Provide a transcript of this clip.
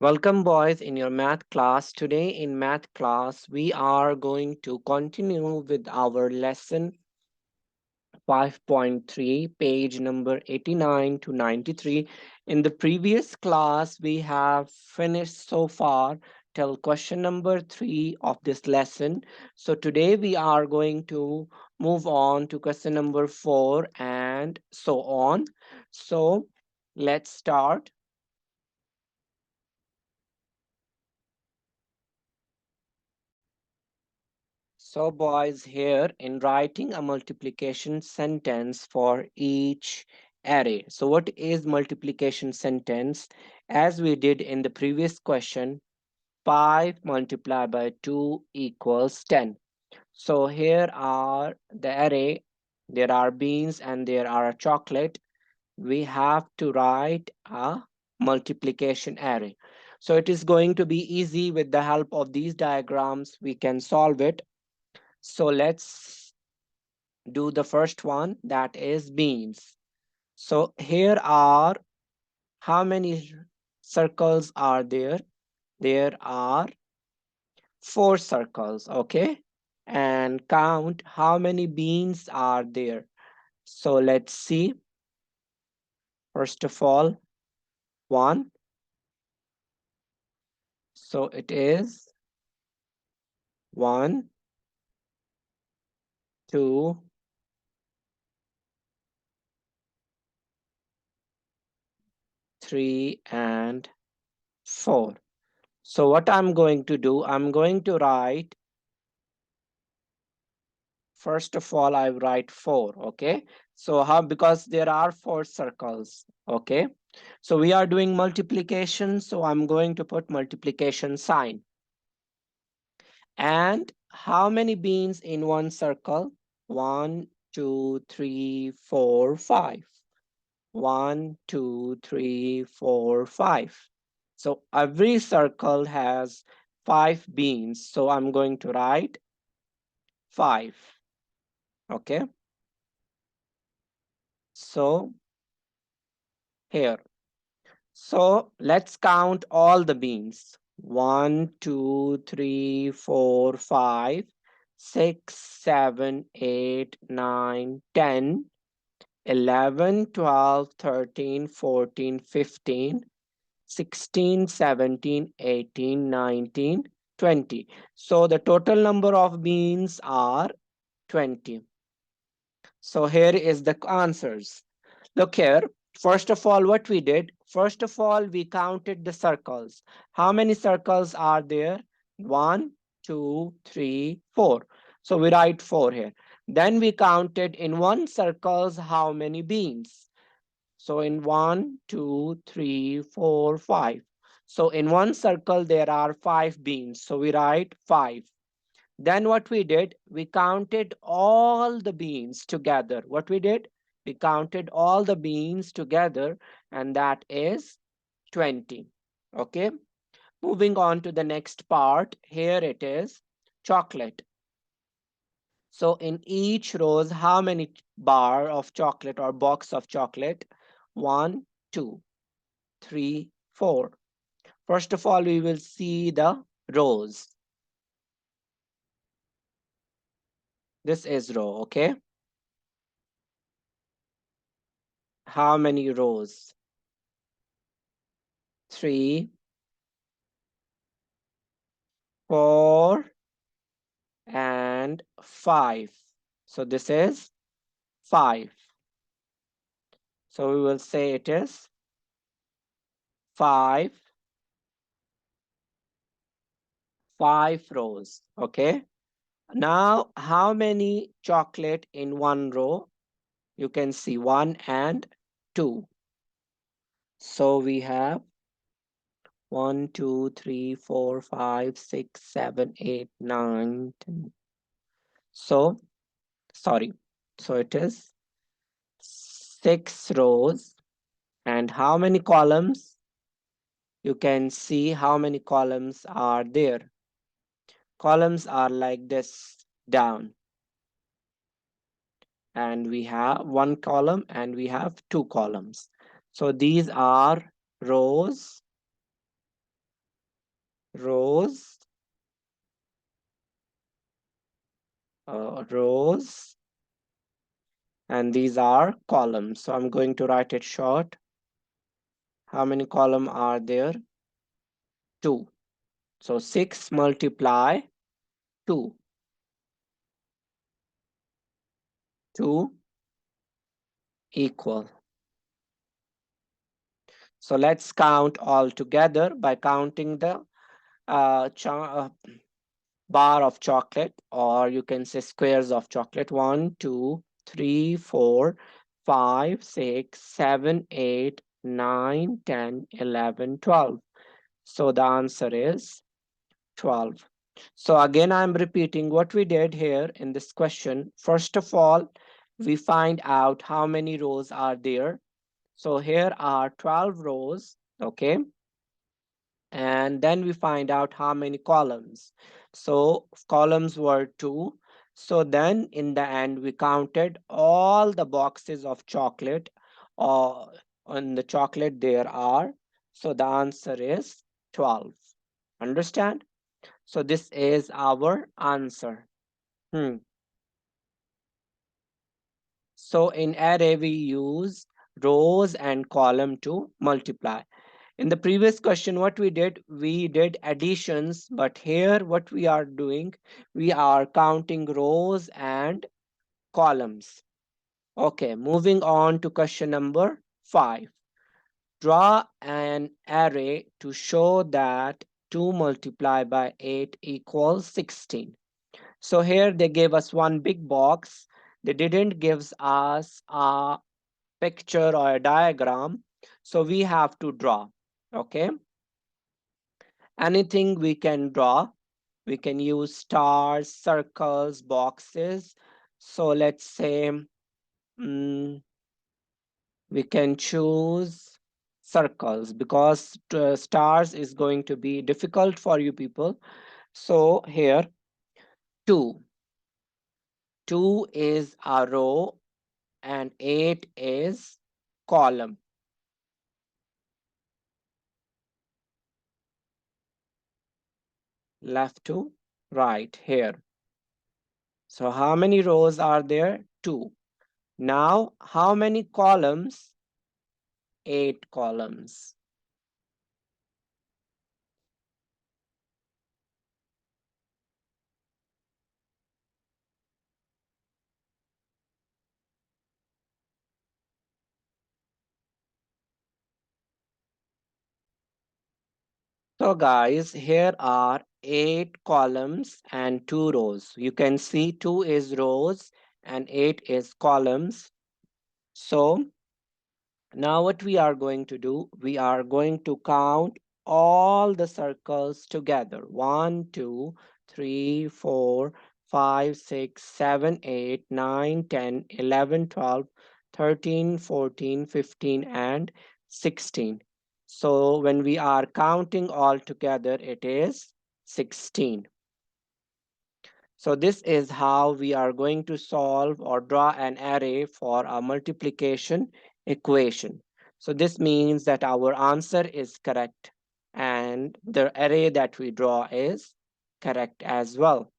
Welcome, boys, in your math class. Today, in math class, we are going to continue with our lesson 5.3, page number 89 to 93. In the previous class, we have finished so far till question number 3 of this lesson. So, today we are going to move on to question number 4 and so on. So, let's start. So, boys, here in writing a multiplication sentence for each array. So, what is multiplication sentence? As we did in the previous question, 5 multiplied by 2 equals 10. So, here are the array. There are beans and there are a chocolate. We have to write a multiplication array. So, it is going to be easy with the help of these diagrams. We can solve it. So let's do the first one, that is beans. So here are how many circles are there? There are 4 circles, okay? And count how many beans are there. So let's see. First of all, 1. So it is 1, 2, 3, and 4. So what I'm going to do, I'm going to write. First of all, I write 4, okay? So how, because there are 4 circles, okay? So we are doing multiplication, so I'm going to put multiplication sign. And how many beans in one circle? 1, 2, 3, 4, 5. 1, 2, 3, 4, 5. So every circle has 5 beans, so I'm going to write 5, okay? So here. So let's count all the beans. 1, 2, 3, 4, 5, 6, 7, 8, 9, 10, 11, 12, 13, 14, 15, 16, 17, 18, 19, 20. So the total number of beans are 20. So here is the answers. Look here. First of all, what we did, first of all, we counted the circles. How many circles are there? 1, 2, 3, 4. So we write 4 here. Then we counted in one circles how many beans. So in 1, 2, 3, 4, 5. So in one circle there are 5 beans. So we write 5. Then what we did, we counted all the beans together. What we did, we counted all the beans together, and that is 20. Okay, moving on to the next part. Here it is, chocolate. So in each rows, how many bar of chocolate or box of chocolate? 1, 2, 3, 4. First of all, we will see the rows. This is row, okay? How many rows? 3, 4, and 5. So this is 5. So we will say it is 5, 5 rows. Okay. Now, how many chocolate in one row? You can see 1 and 2. So we have 1, 2, 3, 4, 5, 6, 7, 8, 9, 10. So, sorry. So it is 6 rows. And how many columns? You can see how many columns are there. Columns are like this down. And we have one column and we have 2 columns. So these are rows rows, rows, and these are columns. So I'm going to write it short. How many columns are there? 2. So 6 multiply 2. 2 equal. So let's count all together by counting the bar of chocolate, or you can say squares of chocolate. 1, 2, 3, 4, 5, 6, 7, 8, 9, 10, 11, 12. So the answer is 12. So again, I'm repeating what we did here in this question. First of all, we find out how many rows are there. So here are 12 rows, okay? And then we find out how many columns. So columns were 2. So then in the end, we counted all the boxes of chocolate uh, on the chocolate there are. So the answer is 12. Understand? So this is our answer. Hmm. So in array, we use rows and column to multiply. In the previous question, what we did additions, but here what we are doing, we are counting rows and columns. Okay, moving on to question number 5. Draw an array to show that 2 multiplied by 8 equals 16. So here they gave us one big box. They didn't give us a picture or a diagram. So we have to draw. Okay. Anything we can draw. We can use stars, circles, boxes. So let's say we can choose circles because stars is going to be difficult for you people. So here 2. 2 is a row and 8 is column. Left to right here. So how many rows are there? 2. Now how many columns? 8 columns. So guys, here are 8 columns and 2 rows. You can see 2 is rows and 8 is columns. So now what we are going to do, we are going to count all the circles together. 1, 2, 3, 4, 5, 6, 7, 8, 9, 10, 11, 12, 13, 14, 15, and 16. So when we are counting all together, it is 16. So this is how we are going to solve or draw an array for a multiplication equation. So this means that our answer is correct and the array that we draw is correct as well.